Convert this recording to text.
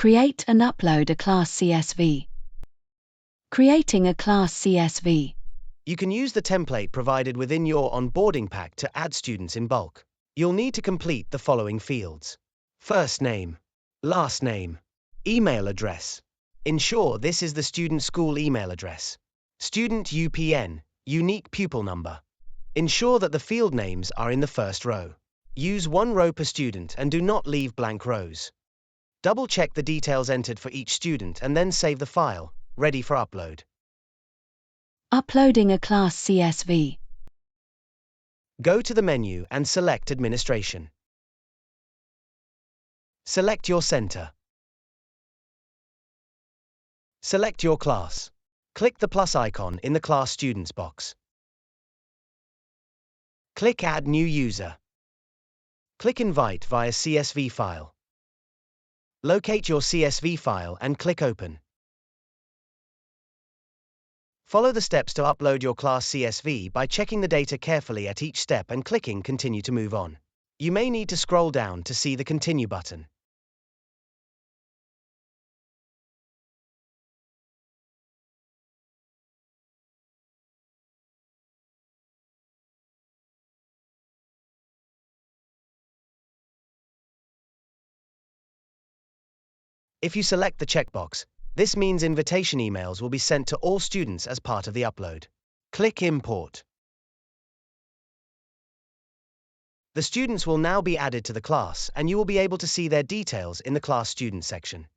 Create and upload a class CSV. Creating a class CSV. You can use the template provided within your onboarding pack to add students in bulk. You'll need to complete the following fields: first name, last name, email address. Ensure this is the student school email address. Student UPN, unique pupil number. Ensure that the field names are in the first row. Use one row per student and do not leave blank rows. Double-check the details entered for each student and then save the file, ready for upload. Uploading a class CSV. Go to the menu and select Administration. Select your center. Select your class. Click the plus icon in the Class Students box. Click Add New User. Click Invite via CSV file. Locate your CSV file and click Open. Follow the steps to upload your class CSV by checking the data carefully at each step and clicking Continue to move on. You may need to scroll down to see the Continue button. If you select the checkbox, this means invitation emails will be sent to all students as part of the upload. Click Import. The students will now be added to the class and you will be able to see their details in the Class Student section.